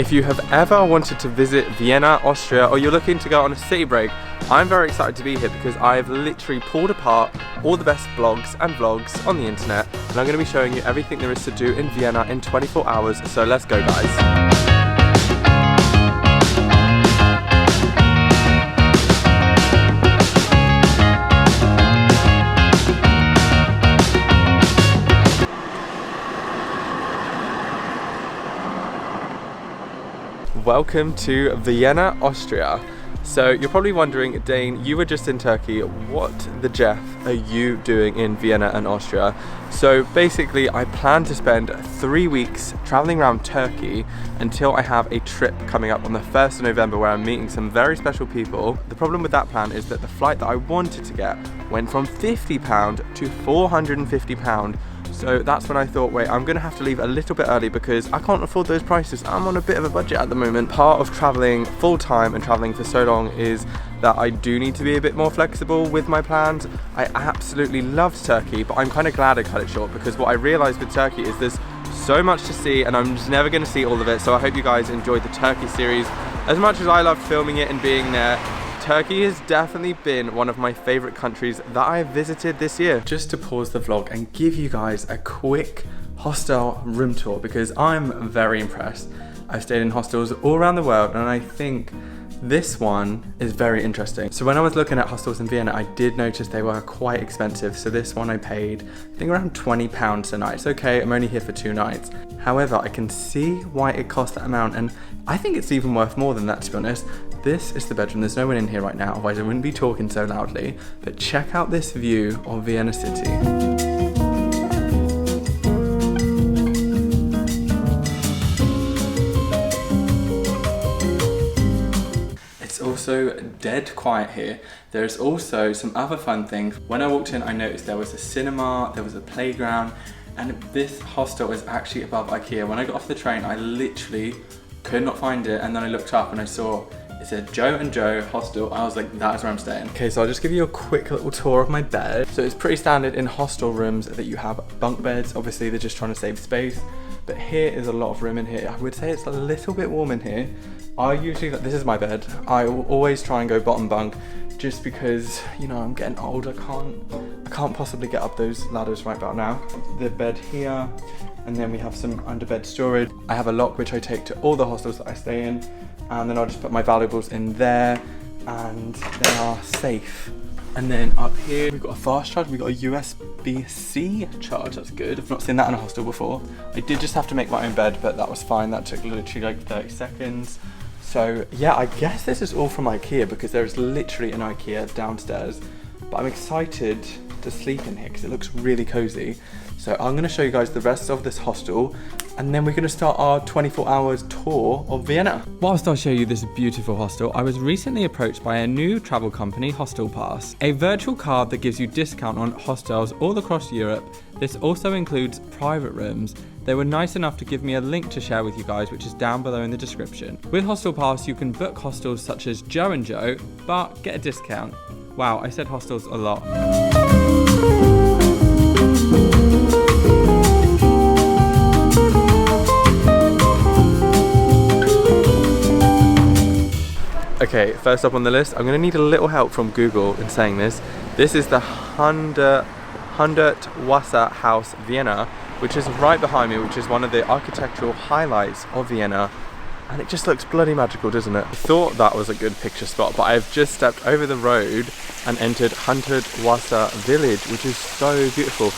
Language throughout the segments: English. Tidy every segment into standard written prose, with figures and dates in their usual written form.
If you have ever wanted to visit Vienna, Austria, or you're looking to go on a city break, I'm very excited to be here because I've literally pulled apart all the best blogs and vlogs on the internet, and I'm going to be showing you everything there is to do in Vienna in 24 hours, so let's go guys. Welcome to Vienna, Austria. So you're probably wondering, Dane, you were just in Turkey, what the Jeff are you doing in Vienna and Austria? So basically I plan to spend 3 weeks traveling around Turkey until I have a trip coming up on the 1st of November where I'm meeting some very special people. The problem with that plan is that the flight that I wanted to get went from £50 to £450. So that's when I thought, wait, I'm gonna have to leave a little bit early because I can't afford those prices. I'm on a bit of a budget at the moment. Part of traveling full time and traveling for so long is that I do need to be a bit more flexible with my plans. I absolutely loved Turkey, but I'm kind of glad I cut it short because what I realized with Turkey is there's so much to see and I'm just never gonna see all of it. So I hope you guys enjoyed the Turkey series. As much as I loved filming it and being there, Turkey has definitely been one of my favorite countries that I have visited this year. Just to pause the vlog and give you guys a quick hostel room tour because I'm very impressed. I've stayed in hostels all around the world and I think this one is very interesting. So when I was looking at hostels in Vienna, I did notice they were quite expensive. So this one I paid, I think around £20 a night. It's okay, I'm only here for 2 nights. However, I can see why it costs that amount and I think it's even worth more than that, to be honest. This is the bedroom. There's no one in here right now, otherwise I wouldn't be talking so loudly. But check out this view of Vienna city. It's also dead quiet here. There's also some other fun things. When I walked in, I noticed there was a cinema, there was a playground, and this hostel is actually above IKEA. When I got off the train, I literally could not find it, and then I looked up and I saw it said Joe and Joe Hostel. I was like, that is where I'm staying. Okay, so I'll just give you a quick little tour of my bed. So it's pretty standard in hostel rooms that you have bunk beds. Obviously, they're just trying to save space. But here is a lot of room in here. I would say it's a little bit warm in here. I usually, this is my bed. I will always try and go bottom bunk just because, you know, I'm getting old. I can't possibly get up those ladders right about now. The bed here, and then we have some underbed storage. I have a lock which I take to all the hostels that I stay in, and then I'll just put my valuables in there and they are safe. And then up here we've got a fast charge, we've got a USB-C charge. That's good. I've not seen that in a hostel before. I did just have to make my own bed, but that was fine. That took literally like 30 seconds. So yeah, I guess this is all from IKEA because there is literally an IKEA downstairs. But I'm excited to sleep in here because it looks really cozy. So I'm going to show you guys the rest of this hostel and then we're going to start our 24 hours tour of Vienna. Whilst I'll show you this beautiful hostel, I was recently approached by a new travel company, Hostel Pass, a virtual card that gives you discount on hostels all across Europe. This also includes private rooms. They were nice enough to give me a link to share with you guys, which is down below in the description. With Hostel Pass, you can book hostels such as Joe and Joe, but get a discount. Wow, I said hostels a lot. Okay, first up on the list, I'm going to need a little help from Google in saying this. This is the Hundertwasser House Vienna, which is right behind me, which is one of the architectural highlights of Vienna. And it just looks bloody magical, doesn't it? I thought that was a good picture spot, but I've just stepped over the road and entered Hunterdwater Village, which is so beautiful.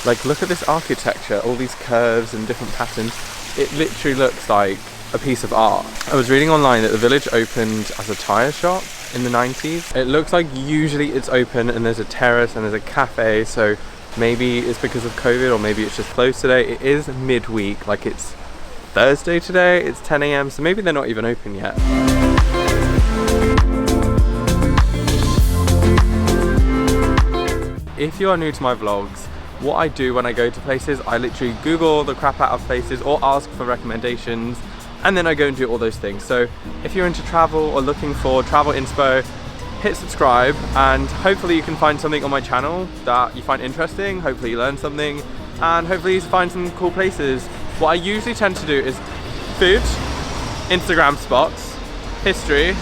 Like, look at this architecture, all these curves and different patterns. It literally looks like a piece of art. I was reading online that the village opened as a tyre shop in the 90s. It looks like usually it's open and there's a terrace and there's a cafe, so maybe it's because of COVID or maybe it's just closed today. It is midweek, like it's Thursday today, it's 10 AM, so maybe they're not even open yet. If you are new to my vlogs, what I do when I go to places, I literally Google the crap out of places or ask for recommendations, and then I go and do all those things. So if you're into travel or looking for travel inspo, hit subscribe and hopefully you can find something on my channel that you find interesting, hopefully you learn something, and hopefully you find some cool places. What I usually tend to do is food, Instagram spots, history,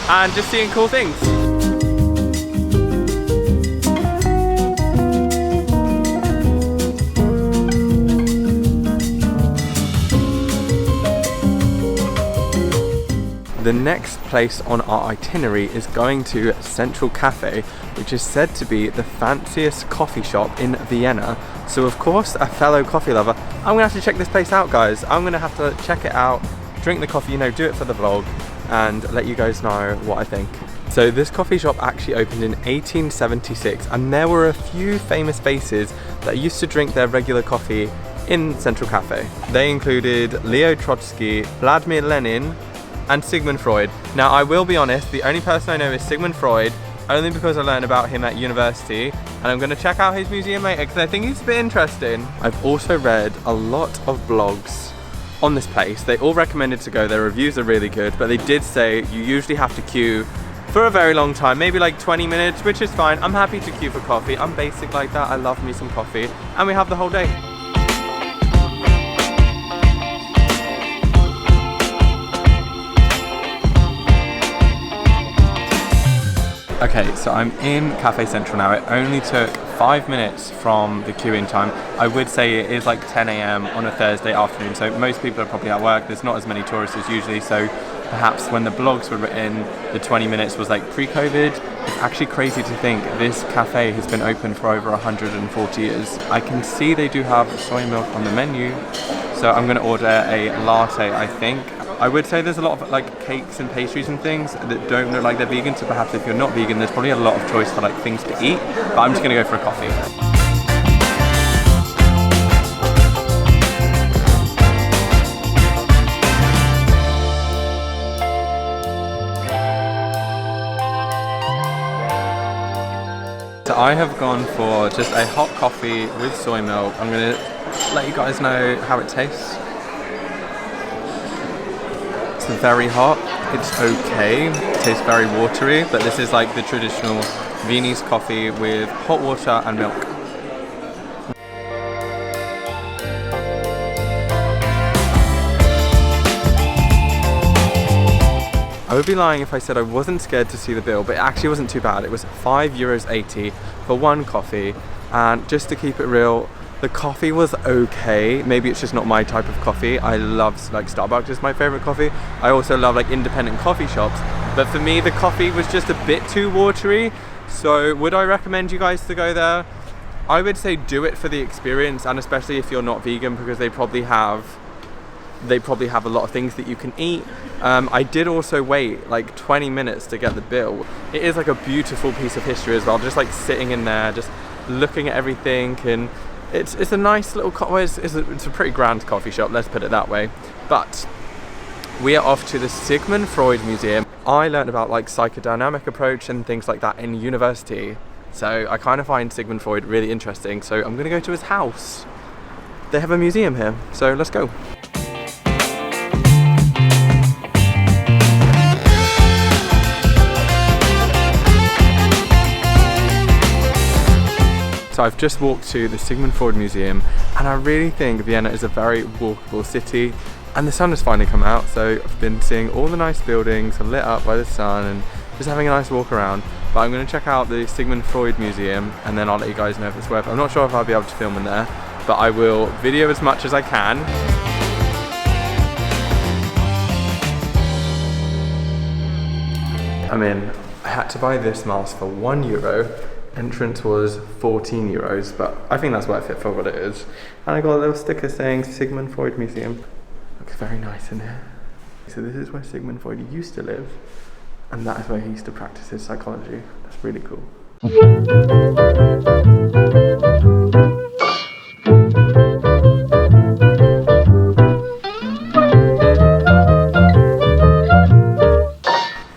and just seeing cool things. The next place on our itinerary is going to Central Cafe, which is said to be the fanciest coffee shop in Vienna. So of course, a fellow coffee lover, I'm gonna have to check this place out, guys. I'm gonna have to check it out, drink the coffee, you know, do it for the vlog, and let you guys know what I think. So this coffee shop actually opened in 1876, and there were a few famous faces that used to drink their regular coffee in Central Cafe. They included Leo Trotsky, Vladimir Lenin, and Sigmund Freud. Now I will be honest, the only person I know is Sigmund Freud, only because I learned about him at university, and I'm gonna check out his museum later because I think he's a bit interesting. I've also read a lot of blogs on this place. They all recommended to go, their reviews are really good, but they did say you usually have to queue for a very long time, maybe like 20 minutes, which is fine. I'm happy to queue for coffee. I'm basic like that, I love me some coffee, and we have the whole day. Okay, so I'm in Cafe Central now. It only took 5 minutes from the queuing time. I would say it is like 10 AM on a Thursday afternoon, so most people are probably at work. There's not as many tourists as usually, so perhaps when the blogs were written, the 20 minutes was like pre-COVID. It's actually crazy to think this cafe has been open for over 140 years. I can see they do have soy milk on the menu, so I'm gonna order a latte, I think. I would say there's a lot of like cakes and pastries and things that don't look like they're vegan, so perhaps if you're not vegan, there's probably a lot of choice for like things to eat, but I'm just gonna go for a coffee. So I have gone for just a hot coffee with soy milk. I'm gonna let you guys know how it tastes. It's very hot, it's okay, it tastes very watery, but this is like the traditional Viennese coffee with hot water and milk. I would be lying if I said I wasn't scared to see the bill, but it actually wasn't too bad. It was €5.80 for one coffee, and just to keep it real, the coffee was okay. Maybe it's just not my type of coffee. I love, like, Starbucks is my favorite coffee. I also love like independent coffee shops, but for me the coffee was just a bit too watery. So would I recommend you guys to go there? I would say do it for the experience, and especially if you're not vegan, because they probably have a lot of things that you can eat. I did also wait like 20 minutes to get the bill. It is like a beautiful piece of history as well, just like sitting in there, just looking at everything, and it's a nice little, it's a pretty grand coffee shop, let's put it that way. But we are off to the Sigmund Freud Museum. I learned about like psychodynamic approach and things like that in university, so I kind of find Sigmund Freud really interesting, so I'm gonna go to his house. They have a museum here, so let's go. So I've just walked to the Sigmund Freud Museum, and I really think Vienna is a very walkable city, and the sun has finally come out, so I've been seeing all the nice buildings lit up by the sun and just having a nice walk around. But I'm going to check out the Sigmund Freud Museum, and then I'll let you guys know if it's worth it. I'm not sure if I'll be able to film in there, but I will video as much as I can. I'm in. I had to buy this mask for €1. Entrance was €14, but I think that's worth it for what it is. And I got a little sticker saying Sigmund Freud Museum. Looks very nice in here. So this is where Sigmund Freud used to live, and that is where he used to practice his psychology. That's really cool.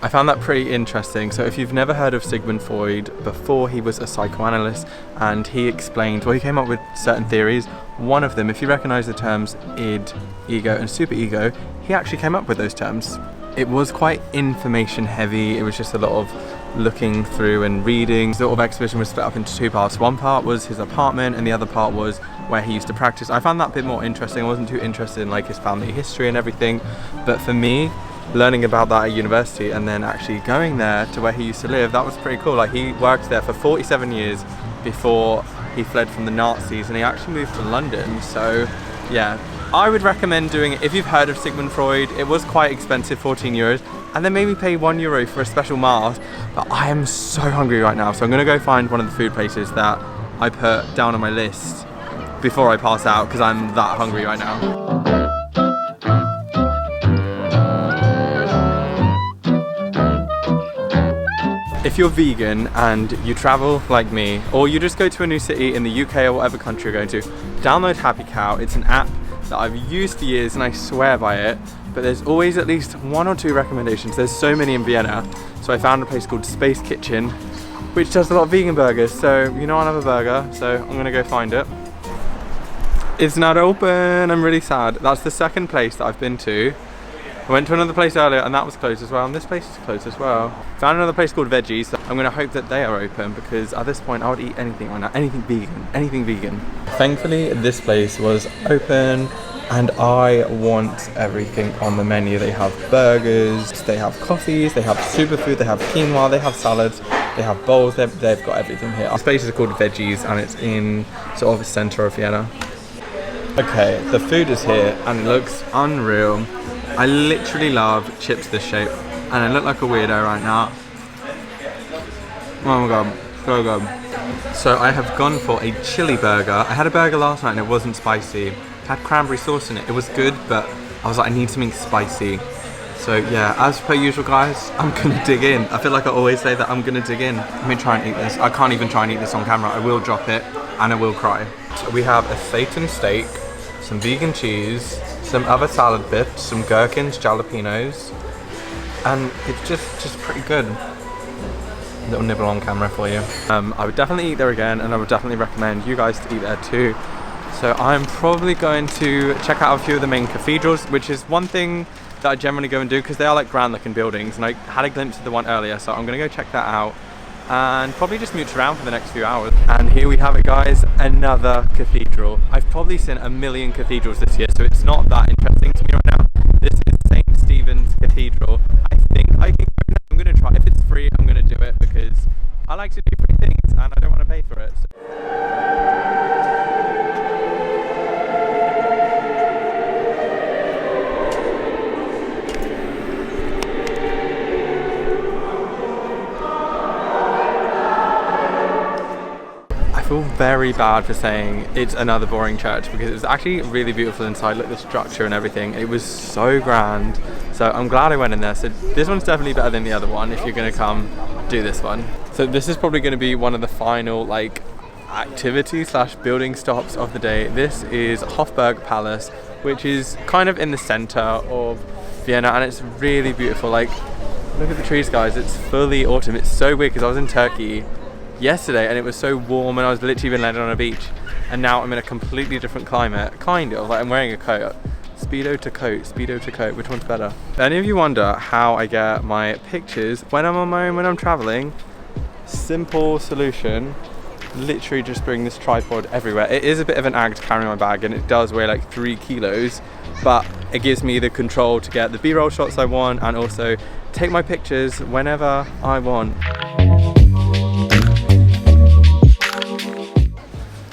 I found that pretty interesting. So if you've never heard of Sigmund Freud before, he was a psychoanalyst, and he explained, well, he came up with certain theories. One of them, if you recognize the terms id, ego and superego, he actually came up with those terms. It was quite information heavy. It was just a lot of looking through and reading. The sort of exhibition was split up into two parts. One part was his apartment and the other part was where he used to practice. I found that a bit more interesting. I wasn't too interested in like his family history and everything, but for me, learning about that at university and then actually going there to where he used to live, that was pretty cool. Like, he worked there for 47 years before he fled from the Nazis, and he actually moved to London. So yeah, I would recommend doing it if you've heard of Sigmund Freud. It was quite expensive, 14 euros, and then maybe pay €1 for a special mass. But I am so hungry right now, so I'm gonna go find one of the food places that I put down on my list before I pass out, because I'm that hungry right now. If you're vegan and you travel like me, or you just go to a new city in the UK or whatever country you're going to, download Happy Cow. It's an app that I've used for years and I swear by it, but there's always at least 1 or 2 recommendations. There's so many in Vienna. So I found a place called Space Kitchen, which does a lot of vegan burgers. So, you know, I love a burger, so I'm gonna go find it. It's not open, I'm really sad. That's the second place that I've been to. I went to another place earlier and that was closed as well, and this place is closed as well. Found another place called Veggies, so I'm gonna hope that they are open, because at this point I would eat anything right now, anything vegan, anything vegan. Thankfully this place was open and I want everything on the menu. They have burgers, they have coffees, they have superfood, they have quinoa, they have salads, they have bowls, they've got everything here. This place is called Veggies and it's in sort of the centre of Vienna. Okay, the food is here and it looks unreal. I literally love chips this shape, and I look like a weirdo right now. Oh my god, so good. So I have gone for a chili burger. I had a burger last night and it wasn't spicy. It had cranberry sauce in it. It was good, but I was like, I need something spicy. So yeah, as per usual guys, I'm gonna dig in. I feel like I always say that I'm gonna dig in. Let me try and eat this. I can't even try and eat this on camera. I will drop it and I will cry. So we have a Satan steak, some vegan cheese, some other salad bits, some gherkins, jalapenos, and it's just pretty good. Little nibble on camera for you. I would definitely eat there again, and I would definitely recommend you guys to eat there too. So I'm probably going to check out a few of the main cathedrals, which is one thing that I generally go and do because they are like grand looking buildings, and I had a glimpse of the one earlier, so I'm gonna go check that out and probably just mooch around for the next few hours. And here we have it guys, another cathedral. I've probably seen a million cathedrals this year, so it's not that interesting to me right now. This is St. Stephen's Cathedral. I think I can go. I'm gonna try. If it's free, I'm gonna do it because I like to do free things and I don't want to pay for it. So. I feel very bad for saying it's another boring church because it was actually really beautiful inside. Look at the structure and everything. It was so grand. So I'm glad I went in there. So this one's definitely better than the other one. If you're going to come, do this one. So this is probably going to be one of the final like activity slash building stops of the day. This is Hofburg Palace, which is kind of in the center of Vienna, and it's really beautiful. Like, look at the trees guys, it's fully autumn. It's so weird because I was in Turkey yesterday and it was so warm and I was literally been landing on a beach, and now I'm in a completely different climate, kind of like I'm wearing a coat. Speedo to coat, which one's better? If any of you wonder how I get my pictures when I'm on my own, when I'm traveling, simple solution, literally just bring this tripod everywhere. It is a bit of an act carrying my bag and it does weigh like 3 kilos, but it gives me the control to get the B-roll shots I want and also take my pictures whenever I want.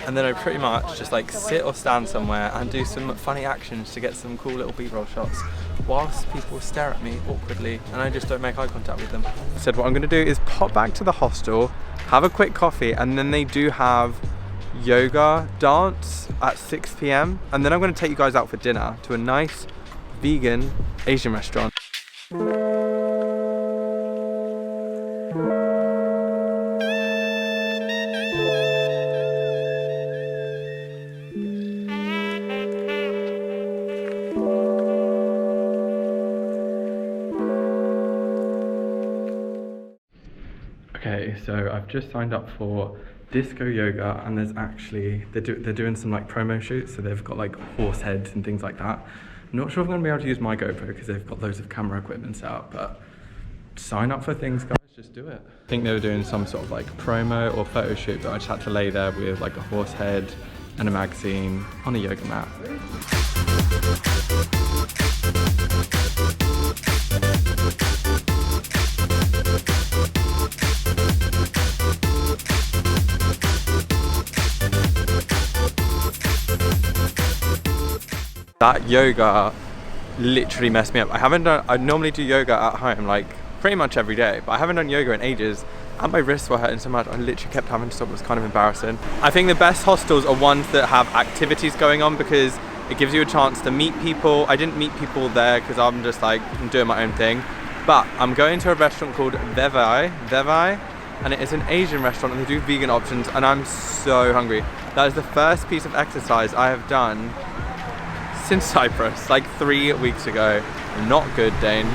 And then I pretty much just like sit or stand somewhere and do some funny actions to get some cool little B-roll shots whilst people stare at me awkwardly and I just don't make eye contact with them. I said what I'm going to do is pop back to the hostel, have a quick coffee, and then they do have yoga dance at 6 p.m. and then I'm going to take you guys out for dinner to a nice vegan Asian restaurant. Okay, so I've just signed up for disco yoga, and there's actually they're doing some like promo shoots, so they've got like horse heads and things like that. I'm not sure if I'm gonna be able to use my GoPro because they've got loads of camera equipment set up, but sign up for things guys. Just do it. I think they were doing some sort of like promo or photo shoot, but I just had to lay there with like a horse head and a magazine on a yoga mat. That yoga literally messed me up. I normally do yoga at home like pretty much every day, but I haven't done yoga in ages and my wrists were hurting so much I literally kept having to stop. It was kind of embarrassing. I think the best hostels are ones that have activities going on because it gives you a chance to meet people. I didn't meet people there because I'm just like doing my own thing, but I'm going to a restaurant called Devi, and it is an Asian restaurant and they do vegan options and I'm so hungry. That is the first piece of exercise I have done since Cyprus, like 3 weeks ago. Not good, Dane.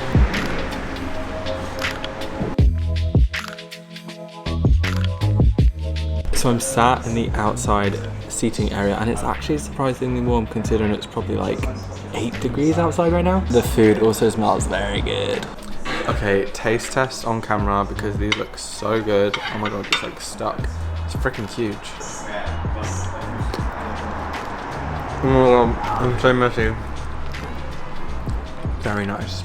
So I'm sat in the outside seating area and it's actually surprisingly warm considering it's probably like 8 degrees outside right now. The food also smells very good. Okay, taste test on camera because these look so good. Oh my god, it's like stuck. It's freaking huge. Oh my god, I'm so messy. Very nice.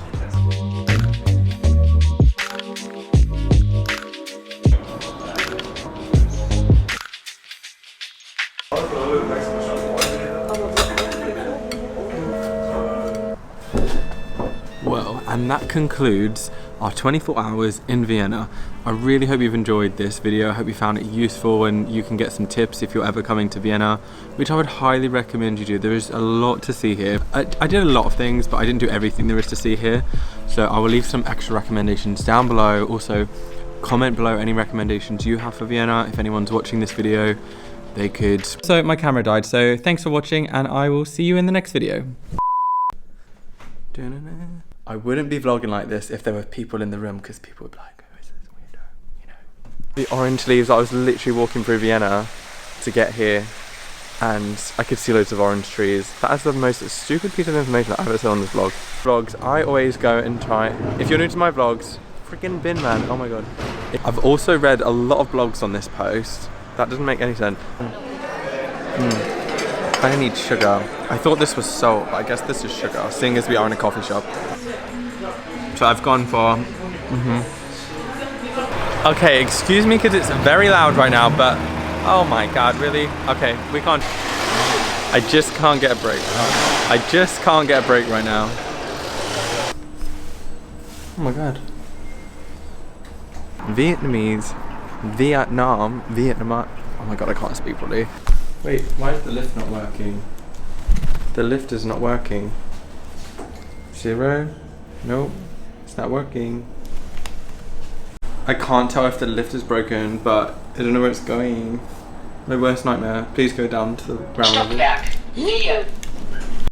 Well, and that concludes our 24 hours in Vienna. I really hope you've enjoyed this video. I hope you found it useful and you can get some tips if you're ever coming to Vienna, which I would highly recommend you do. There is a lot to see here. I did a lot of things, but I didn't do everything there is to see here. So I will leave some extra recommendations down below. Also, comment below any recommendations you have for Vienna. If anyone's watching this video, they could. So my camera died, so thanks for watching and I will see you in the next video. I wouldn't be vlogging like this if there were people in the room because people would be like, who is this weirdo, you know? The orange leaves, I was literally walking through Vienna to get here and I could see loads of orange trees. That is the most stupid piece of information I've ever said on this vlog. Vlogs, I always go and try, if you're new to my vlogs, freaking bin man, oh my god. I've also read a lot of blogs on this post. That doesn't make any sense. I need sugar. I thought this was salt, but I guess this is sugar, seeing as we are in a coffee shop. So I've gone for... Okay, excuse me because it's very loud right now, but... Oh my god, really? Okay, we can't... I just can't get a break. I just can't get a break right now. Oh my god. Vietnamese, Vietnam, Vietnam. Oh my god, I can't speak properly. Wait, why is the lift not working? The lift is not working. 0? Nope, it's not working. I can't tell if the lift is broken, but I don't know where it's going. My worst nightmare. Please go down to the ground level.